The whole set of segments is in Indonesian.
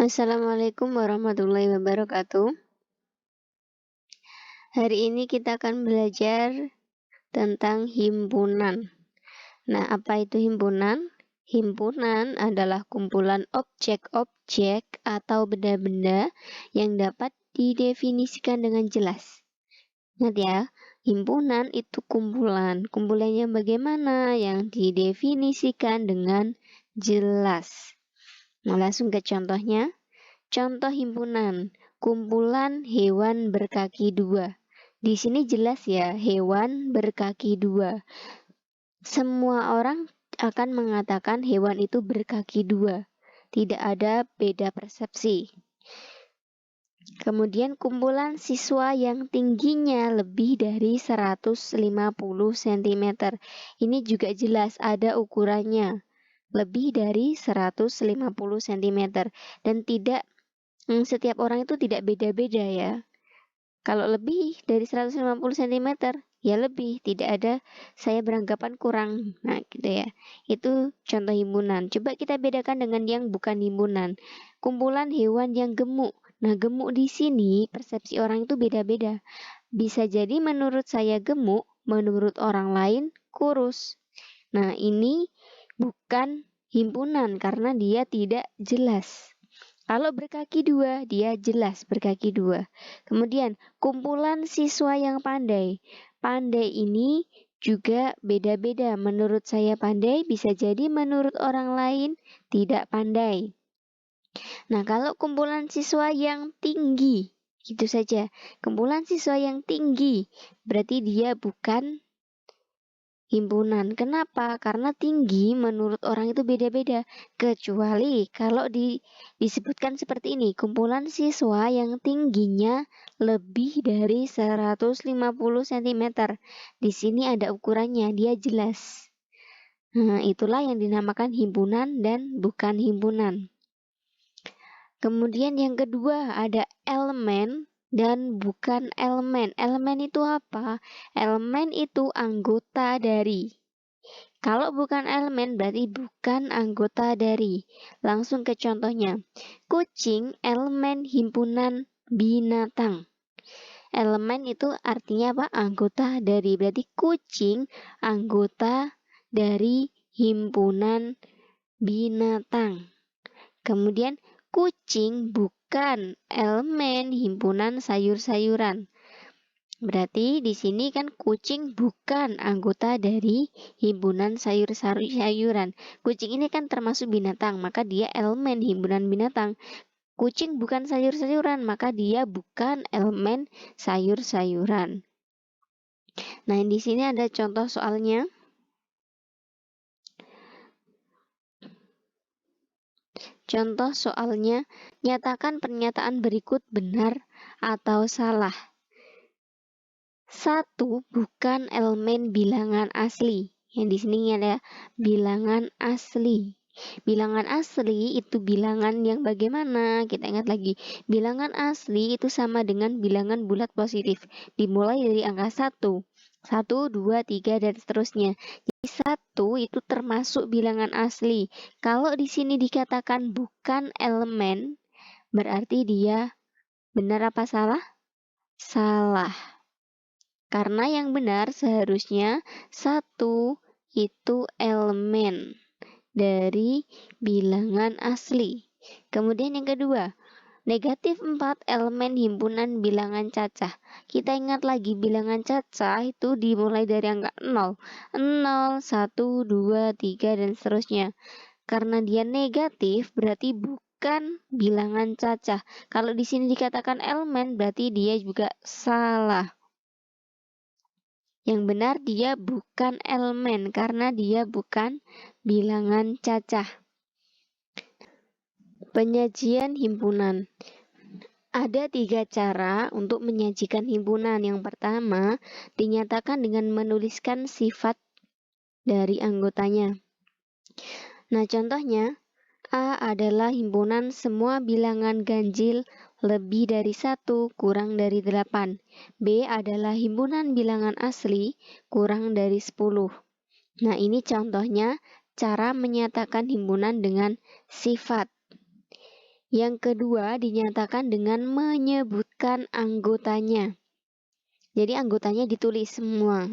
Assalamualaikum warahmatullahi wabarakatuh. Hari ini kita akan belajar tentang himpunan. Nah, apa itu himpunan? Himpunan adalah kumpulan objek-objek atau benda-benda yang dapat didefinisikan dengan jelas. Ingat ya, himpunan itu kumpulan. Kumpulannya bagaimana? Yang didefinisikan dengan jelas. Nah, langsung ke contohnya. Contoh himpunan, kumpulan hewan berkaki dua. Di sini jelas ya, hewan berkaki dua. Semua orang akan mengatakan hewan itu berkaki dua. Tidak ada beda persepsi. Kemudian kumpulan siswa yang tingginya lebih dari 150 cm. Ini juga jelas ada ukurannya. Lebih dari 150 cm dan tidak setiap orang itu tidak beda-beda ya. Kalau lebih dari 150 cm, ya lebih. Tidak ada saya beranggapan kurang. Nah, gitu ya. Itu contoh himpunan. Coba kita bedakan dengan yang bukan himpunan. Kumpulan hewan yang gemuk. Nah, gemuk di sini persepsi orang itu beda-beda. Bisa jadi menurut saya gemuk, menurut orang lain kurus. Nah, ini bukan himpunan karena dia tidak jelas. Kalau berkaki dua, dia jelas berkaki dua. Kemudian, kumpulan siswa yang pandai. Pandai ini juga beda-beda. Menurut saya pandai, bisa jadi menurut orang lain tidak pandai. Nah, kalau kumpulan siswa yang tinggi, itu saja. Kumpulan siswa yang tinggi, berarti dia bukan himpunan. Kenapa? Karena tinggi menurut orang itu beda-beda. Kecuali kalau disebutkan seperti ini, kumpulan siswa yang tingginya lebih dari 150 cm. Di sini ada ukurannya, dia jelas. Nah, itulah yang dinamakan himpunan dan bukan himpunan. Kemudian yang kedua ada elemen dan bukan elemen. Elemen itu apa? Elemen itu anggota dari. Kalau bukan elemen berarti bukan anggota dari. Langsung ke contohnya. Kucing elemen himpunan binatang. Elemen itu artinya apa? Anggota dari. Berarti kucing anggota dari himpunan binatang. Kemudian kucing bukan elemen himpunan sayur-sayuran. Berarti di sini kan kucing bukan anggota dari himpunan sayur-sayuran. Kucing ini kan termasuk binatang, maka dia elemen himpunan binatang. Kucing bukan sayur-sayuran, maka dia bukan elemen sayur-sayuran. Nah, di sini ada contoh soalnya. Contoh soalnya, nyatakan pernyataan berikut benar atau salah. 1 bukan elemen bilangan asli. Yang di sini ada bilangan asli. Bilangan asli itu bilangan yang bagaimana? Kita ingat lagi, bilangan asli itu sama dengan bilangan bulat positif. Dimulai dari angka 1. 1, 2, 3, dan seterusnya. Jadi 1 itu termasuk bilangan asli. Kalau di sini dikatakan bukan elemen, berarti dia benar apa salah? Salah. Karena yang benar seharusnya 1 itu elemen dari bilangan asli. Kemudian yang kedua, negatif 4 elemen himpunan bilangan cacah. Kita ingat lagi bilangan cacah itu dimulai dari angka 0. 0, 1, 2, 3, dan seterusnya. Karena dia negatif berarti bukan bilangan cacah. Kalau di sini dikatakan elemen berarti dia juga salah. Yang benar dia bukan elemen karena dia bukan bilangan cacah. Penyajian himpunan. Ada 3 cara untuk menyajikan himpunan. Yang pertama, dinyatakan dengan menuliskan sifat dari anggotanya. Nah, contohnya, A adalah himpunan semua bilangan ganjil lebih dari 1 kurang dari 8. B adalah himpunan bilangan asli kurang dari 10. Nah, ini contohnya cara menyatakan himpunan dengan sifat. Yang kedua dinyatakan dengan menyebutkan anggotanya. Jadi anggotanya ditulis semua.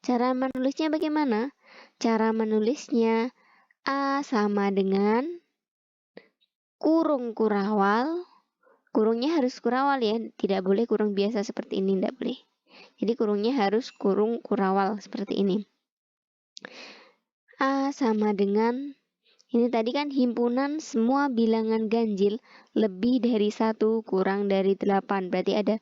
Cara menulisnya bagaimana? Cara menulisnya A sama dengan kurung kurawal. Kurungnya harus kurawal ya, tidak boleh kurung biasa seperti ini, tidak boleh. Jadi kurungnya harus kurung kurawal seperti ini. A sama dengan, ini tadi kan himpunan semua bilangan ganjil lebih dari 1 kurang dari 8. Berarti ada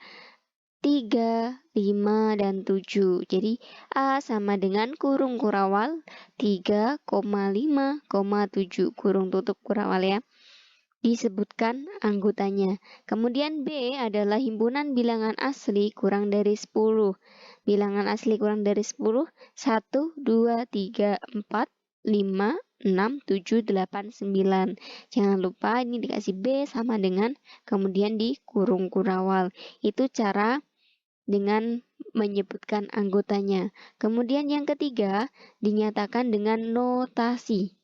3, 5, dan 7. Jadi A sama dengan kurung kurawal 3,5,7 kurung tutup kurawal ya. Disebutkan anggotanya. Kemudian B adalah himpunan bilangan asli kurang dari 10. Bilangan asli kurang dari 10, 1, 2, 3, 4, 5, 6, 7, 8, 9. Jangan lupa ini dikasih B sama dengan kemudian di kurung kurawal. Itu cara dengan menyebutkan anggotanya. Kemudian yang ketiga dinyatakan dengan notasi.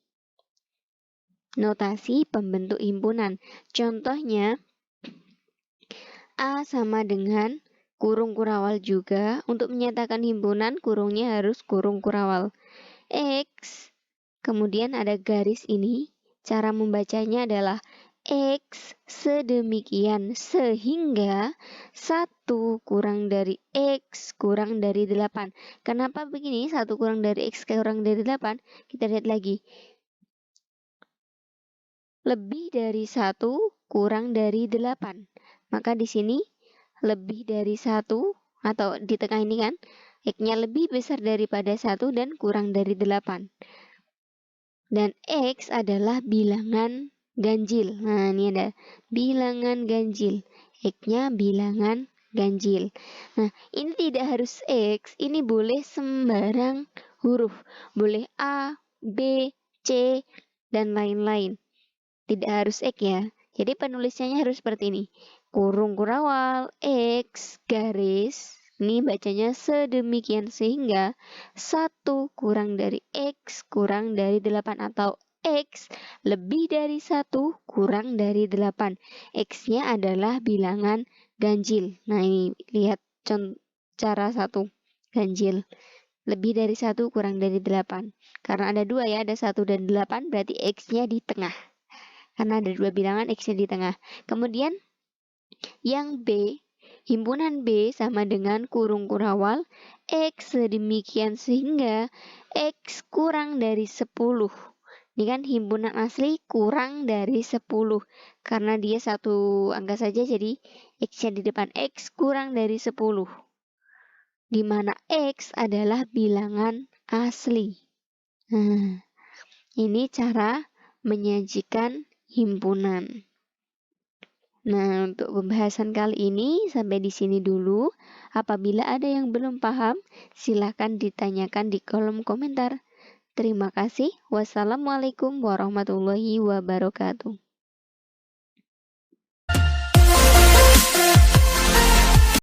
Notasi pembentuk himpunan. Contohnya A sama dengan kurung kurawal juga. Untuk menyatakan himpunan kurungnya harus kurung kurawal. X, kemudian ada garis ini. Cara membacanya adalah X sedemikian sehingga 1 kurang dari X kurang dari 8. Kenapa begini? 1 kurang dari X kurang dari 8? Kita lihat lagi. Lebih dari 1 kurang dari 8. Maka di sini lebih dari 1 atau di tengah ini kan X-nya lebih besar daripada 1 dan kurang dari 8. Dan X adalah bilangan ganjil. Nah, ini ada bilangan ganjil. X-nya bilangan ganjil. Nah, ini tidak harus X, ini boleh sembarang huruf. Boleh A, B, C, dan lain-lain. Tidak harus X ya. Jadi penulisannya harus seperti ini. Kurung kurawal X garis. Ini bacanya sedemikian sehingga 1 kurang dari X kurang dari 8 atau X lebih dari 1 kurang dari 8. X-nya adalah bilangan ganjil. Nah ini lihat cara 1 ganjil. Lebih dari 1 kurang dari 8. Karena ada 2 ya, ada 1 dan 8 berarti X-nya di tengah. Karena ada 2 bilangan X-nya di tengah. Kemudian yang B, himpunan B sama dengan kurung kurawal X sedemikian sehingga X kurang dari 10. Ini kan himpunan asli kurang dari 10. Karena dia satu angka saja jadi X-nya di depan X kurang dari 10. Di mana X adalah bilangan asli. Nah, ini cara menyajikan himpunan. Nah, untuk pembahasan kali ini sampai di sini dulu. Apabila ada yang belum paham, silakan ditanyakan di kolom komentar. Terima kasih. Wassalamualaikum warahmatullahi wabarakatuh.